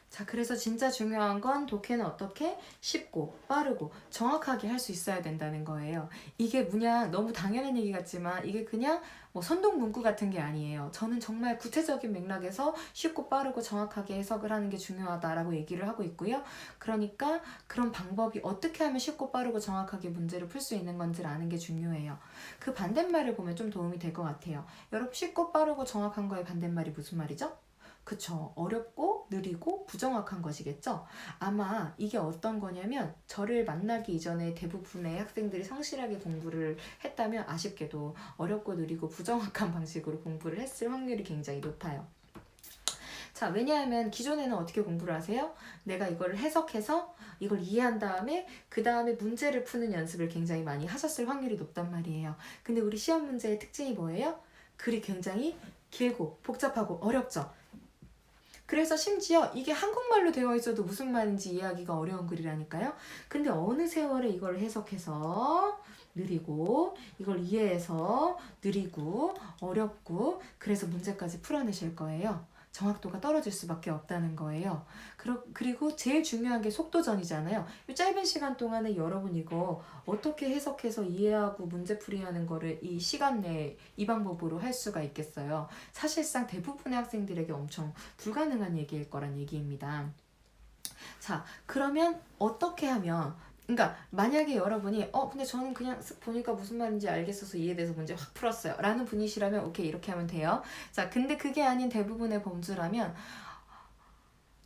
[SPEAKER 1] 자, 그래서 진짜 중요한 건 독해는 어떻게 쉽고 빠르고 정확하게 할 수 있어야 된다는 거예요. 이게 그냥 너무 당연한 얘기 같지만 이게 그냥 뭐 선동 문구 같은 게 아니에요. 저는 정말 구체적인 맥락에서 쉽고 빠르고 정확하게 해석을 하는 게 중요하다라고 얘기를 하고 있고요. 그러니까 그런 방법이 어떻게 하면 쉽고 빠르고 정확하게 문제를 풀 수 있는 건지를 아는 게 중요해요. 그 반대말을 보면 좀 도움이 될 것 같아요. 여러분, 쉽고 빠르고 정확한 거의 반대말이 무슨 말이죠? 그쵸. 어렵고 느리고 부정확한 것이겠죠. 아마 이게 어떤 거냐면 저를 만나기 이전에 대부분의 학생들이 성실하게 공부를 했다면 아쉽게도 어렵고 느리고 부정확한 방식으로 공부를 했을 확률이 굉장히 높아요. 자, 왜냐하면 기존에는 어떻게 공부를 하세요? 내가 이걸 해석해서 이걸 이해한 다음에 그 다음에 문제를 푸는 연습을 굉장히 많이 하셨을 확률이 높단 말이에요. 근데 우리 시험 문제의 특징이 뭐예요? 글이 굉장히 길고 복잡하고 어렵죠. 그래서 심지어 이게 한국말로 되어 있어도 무슨 말인지 이해하기가 어려운 글이라니까요. 근데 어느 세월에 이걸 해석해서 느리고 이걸 이해해서 느리고 어렵고 그래서 문제까지 풀어내실 거예요. 정확도가 떨어질 수밖에 없다는 거예요. 그리고 제일 중요한 게 속도전이잖아요. 이 짧은 시간 동안에 여러분 이거 어떻게 해석해서 이해하고 문제풀이하는 거를 이 시간 내에 이 방법으로 할 수가 있겠어요. 사실상 대부분의 학생들에게 엄청 불가능한 얘기일 거란 얘기입니다. 자, 그러면 어떻게 하면 그러니까 만약에 여러분이 근데 저는 그냥 쓱 보니까 무슨 말인지 알겠어서 이해돼서 문제 확 풀었어요 라는 분이시라면 오케이 이렇게 하면 돼요. 자, 근데 그게 아닌 대부분의 범주라면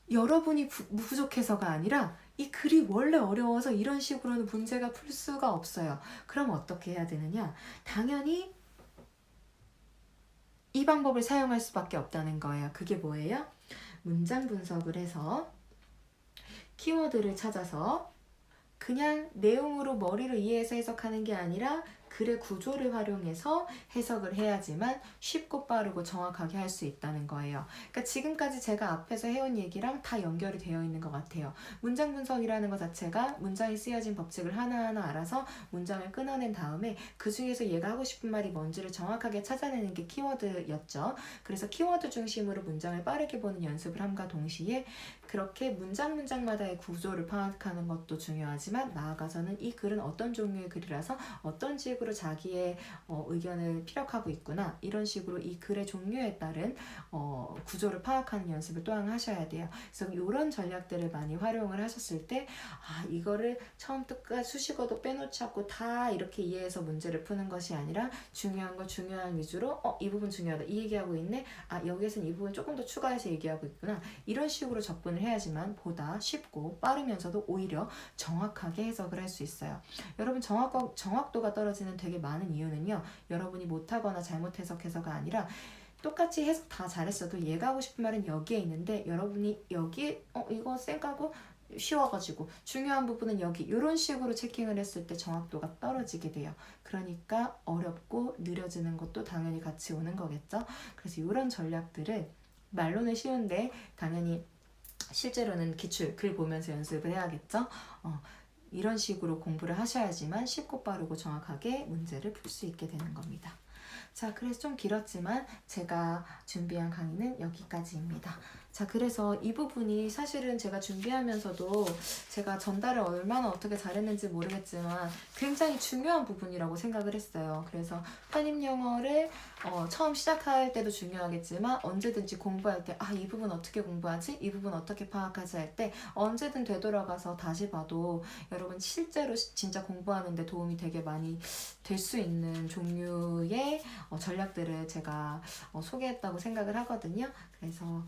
[SPEAKER 1] 여러분이 부족해서가 아니라 이 글이 원래 어려워서 이런 식으로는 문제가 풀 수가 없어요. 그럼 어떻게 해야 되느냐? 당연히 이 방법을 사용할 수밖에 없다는 거예요. 그게 뭐예요? 문장 분석을 해서 키워드를 찾아서 그냥 내용으로 머리로 이해해서 해석하는 게 아니라 글의 구조를 활용해서 해석을 해야지만 쉽고 빠르고 정확하게 할 수 있다는 거예요. 그러니까 지금까지 제가 앞에서 해온 얘기랑 다 연결이 되어 있는 것 같아요. 문장 분석이라는 것 자체가 문장이 쓰여진 법칙을 하나하나 알아서 문장을 끊어낸 다음에 그 중에서 얘가 하고 싶은 말이 뭔지를 정확하게 찾아내는 게 키워드였죠. 그래서 키워드 중심으로 문장을 빠르게 보는 연습을 함과 동시에 그렇게 문장마다의 구조를 파악하는 것도 중요하지만 나아가서는 이 글은 어떤 종류의 글이라서 어떤 식으로 식으로 자기의 의견을 피력하고 있구나, 이런 식으로 이 글의 종류에 따른 구조를 파악하는 연습을 또한 하셔야 돼요. 그래서 이런 전략들을 많이 활용을 하셨을 때 이거를 처음부터 수식어도 빼놓지 않고 다 이렇게 이해해서 문제를 푸는 것이 아니라 중요한 걸 중요한 위주로 이 부분 중요하다, 이 얘기하고 있네, 여기에서는 이 부분 조금 더 추가해서 얘기하고 있구나, 이런 식으로 접근을 해야지만 보다 쉽고 빠르면서도 오히려 정확하게 해석을 할 수 있어요. 여러분, 정확도가 떨어지는 되게 많은 이유는요, 여러분이 못하거나 잘못 해석해서가 아니라 똑같이 해석 다 잘했어도 얘가 하고 싶은 말은 여기에 있는데 여러분이 여기 이거 쌩까고 쉬워가지고 중요한 부분은 여기, 이런 식으로 체킹을 했을 때 정확도가 떨어지게 돼요. 그러니까 어렵고 느려지는 것도 당연히 같이 오는 거겠죠. 그래서 이런 전략들을 말로는 쉬운데 당연히 실제로는 기출, 글 보면서 연습을 해야겠죠. 이런 식으로 공부를 하셔야지만 쉽고 빠르고 정확하게 문제를 풀 수 있게 되는 겁니다. 자, 그래서 좀 길었지만 제가 준비한 강의는 여기까지입니다. 자, 그래서 이 부분이 사실은 제가 준비하면서도 제가 전달을 얼마나 어떻게 잘했는지 모르겠지만 굉장히 중요한 부분이라고 생각을 했어요. 그래서 편입영어를 처음 시작할 때도 중요하겠지만 언제든지 공부할 때 이 부분 어떻게 공부하지? 이 부분 어떻게 파악하지? 할 때 언제든 되돌아가서 다시 봐도 여러분 실제로 진짜 공부하는데 도움이 되게 많이 될 수 있는 종류의 전략들을 제가 소개했다고 생각을 하거든요. 그래서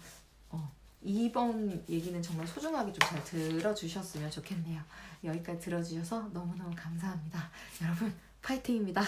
[SPEAKER 1] 이번 얘기는 정말 소중하게 좀 잘 들어주셨으면 좋겠네요. 여기까지 들어주셔서 너무너무 감사합니다. 여러분, 파이팅입니다.